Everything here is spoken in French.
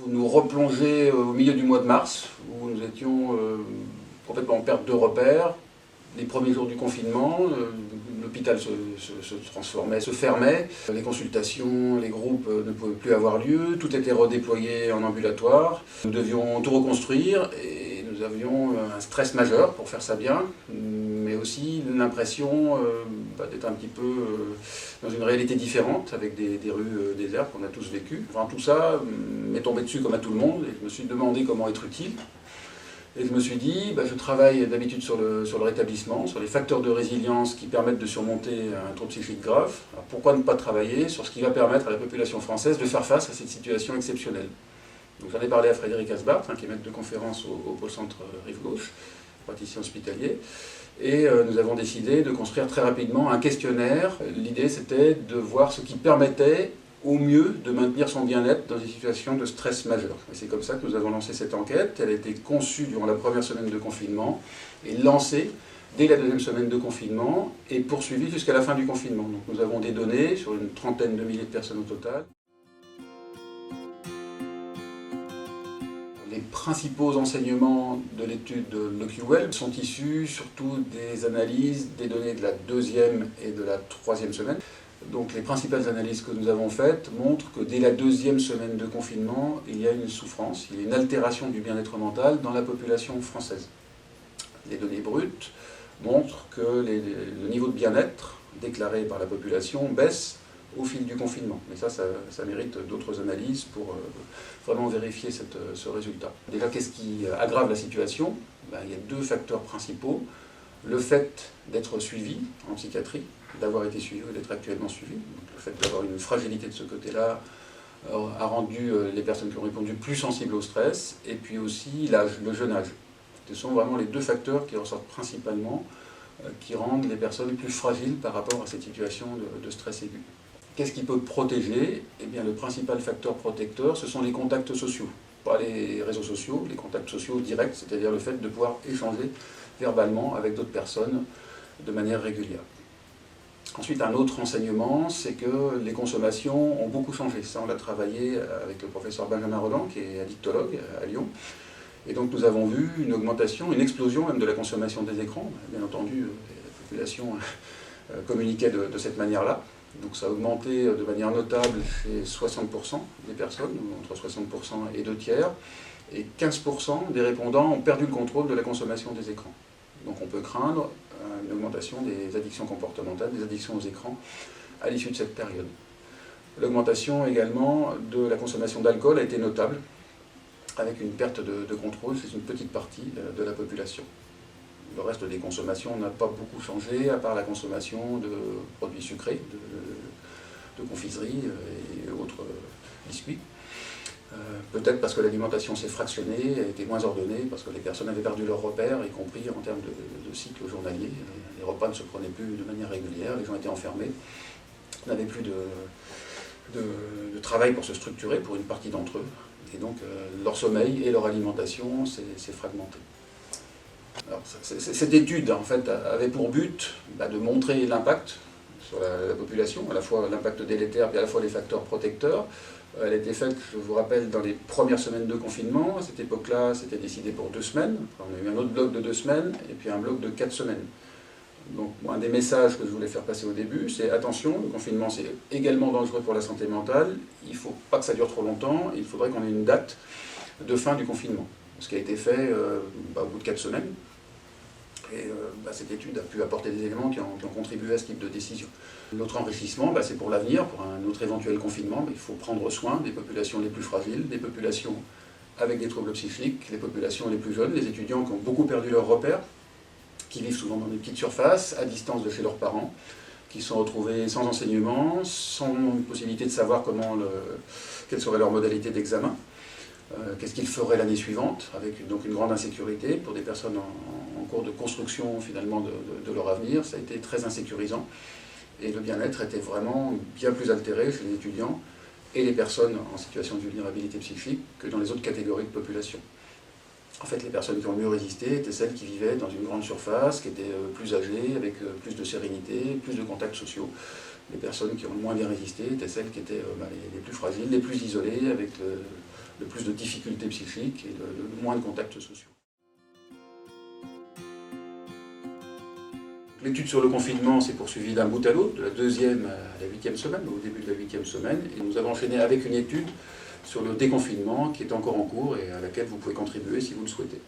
faut nous replonger au milieu du mois de mars, où nous étions complètement en perte de repères. Les premiers jours du confinement, l'hôpital se transformait, se fermait, les consultations, les groupes ne pouvaient plus avoir lieu, tout était redéployé en ambulatoire. Nous devions tout reconstruire et nous avions un stress majeur pour faire ça bien, mais aussi l'impression d'être un petit peu dans une réalité différente, avec des rues désertes qu'on a tous vécues. Enfin, tout ça m'est tombé dessus comme à tout le monde et je me suis demandé comment être utile. Et je me suis dit, je travaille d'habitude sur le rétablissement, sur les facteurs de résilience qui permettent de surmonter un trouble psychique grave. Alors pourquoi ne pas travailler sur ce qui va permettre à la population française de faire face à cette situation exceptionnelle? Donc j'en ai parlé à Frédéric Asbart, qui est maître de conférence au pôle centre Rive-Gauche, praticien hospitalier. Et nous avons décidé de construire très rapidement un questionnaire. L'idée c'était de voir ce qui permettait au mieux de maintenir son bien-être dans des situations de stress majeur. Et c'est comme ça que nous avons lancé cette enquête. Elle a été conçue durant la première semaine de confinement et lancée dès la deuxième semaine de confinement et poursuivie jusqu'à la fin du confinement. Donc nous avons des données sur une trentaine de milliers de personnes au total. Les principaux enseignements de l'étude de LocuWell sont issus surtout des analyses des données de la deuxième et de la troisième semaine. Donc les principales analyses que nous avons faites montrent que dès la deuxième semaine de confinement, il y a une souffrance, il y a une altération du bien-être mental dans la population française. Les données brutes montrent que le niveau de bien-être déclaré par la population baisse au fil du confinement. Mais ça mérite d'autres analyses pour vraiment vérifier ce résultat. Déjà, qu'est-ce qui aggrave la situation? Il y a deux facteurs principaux. Le fait d'être suivi en psychiatrie, d'avoir été suivi ou d'être actuellement suivi. Donc, le fait d'avoir une fragilité de ce côté-là a rendu les personnes qui ont répondu plus sensibles au stress, et puis aussi l'âge, le jeune âge. Ce sont vraiment les deux facteurs qui ressortent principalement, qui rendent les personnes plus fragiles par rapport à cette situation de stress aigu. Qu'est-ce qui peut protéger? Eh bien, le principal facteur protecteur, ce sont les contacts sociaux. Pas les réseaux sociaux, les contacts sociaux directs, c'est-à-dire le fait de pouvoir échanger verbalement avec d'autres personnes de manière régulière. Ensuite, un autre enseignement, c'est que les consommations ont beaucoup changé. Ça, on l'a travaillé avec le professeur Benjamin Roland, qui est addictologue à Lyon. Et donc nous avons vu une augmentation, une explosion même de la consommation des écrans. Bien entendu, la population communiquait de cette manière-là. Donc ça a augmenté de manière notable chez 60% des personnes, entre 60% et 2/3. Et 15% des répondants ont perdu le contrôle de la consommation des écrans. Donc on peut craindre une augmentation des addictions comportementales, des addictions aux écrans à l'issue de cette période. L'augmentation également de la consommation d'alcool a été notable, avec une perte de contrôle chez une petite partie de la population. Le reste des consommations n'a pas beaucoup changé, à part la consommation de produits sucrés, de confiseries et autres biscuits. Peut-être parce que l'alimentation s'est fractionnée, a été moins ordonnée, parce que les personnes avaient perdu leurs repères, y compris en termes de cycle journalier. Les repas ne se prenaient plus de manière régulière, les gens étaient enfermés, n'avaient plus de travail pour se structurer pour une partie d'entre eux. Et donc leur sommeil et leur alimentation s'est fragmenté. Alors, cette étude en fait, avait pour but de montrer l'impact sur la population, à la fois l'impact délétère et à la fois les facteurs protecteurs. Elle a été faite, je vous rappelle, dans les premières semaines de confinement. À cette époque-là, c'était décidé pour 2 semaines. On a eu un autre bloc de 2 semaines et puis un bloc de 4 semaines. Donc un des messages que je voulais faire passer au début, c'est attention, le confinement c'est également dangereux pour la santé mentale. Il ne faut pas que ça dure trop longtemps. Il faudrait qu'on ait une date de fin du confinement. Ce qui a été fait au bout de 4 semaines. Et cette étude a pu apporter des éléments qui ont contribué à ce type de décision. L'autre enrichissement, c'est pour l'avenir, pour un autre éventuel confinement. Il faut prendre soin des populations les plus fragiles, des populations avec des troubles psychiques, les populations les plus jeunes, les étudiants qui ont beaucoup perdu leurs repères, qui vivent souvent dans des petites surfaces, à distance de chez leurs parents, qui sont retrouvés sans enseignement, sans possibilité de savoir quelles seraient leurs modalités d'examen. Qu'est-ce qu'ils feraient l'année suivante, avec donc une grande insécurité pour des personnes en cours de construction finalement de leur avenir. Ça a été très insécurisant et le bien-être était vraiment bien plus altéré chez les étudiants et les personnes en situation de vulnérabilité psychique que dans les autres catégories de population. En fait, les personnes qui ont le mieux résisté étaient celles qui vivaient dans une grande surface, qui étaient plus âgées, avec plus de sérénité, plus de contacts sociaux. Les personnes qui ont le moins bien résisté étaient celles qui étaient les plus fragiles, les plus isolées, avec de plus de difficultés psychiques et de moins de contacts sociaux. L'étude sur le confinement s'est poursuivie d'un bout à l'autre, de la 2e à la 8e semaine, au début de la 8e semaine, et nous avons enchaîné avec une étude sur le déconfinement qui est encore en cours et à laquelle vous pouvez contribuer si vous le souhaitez.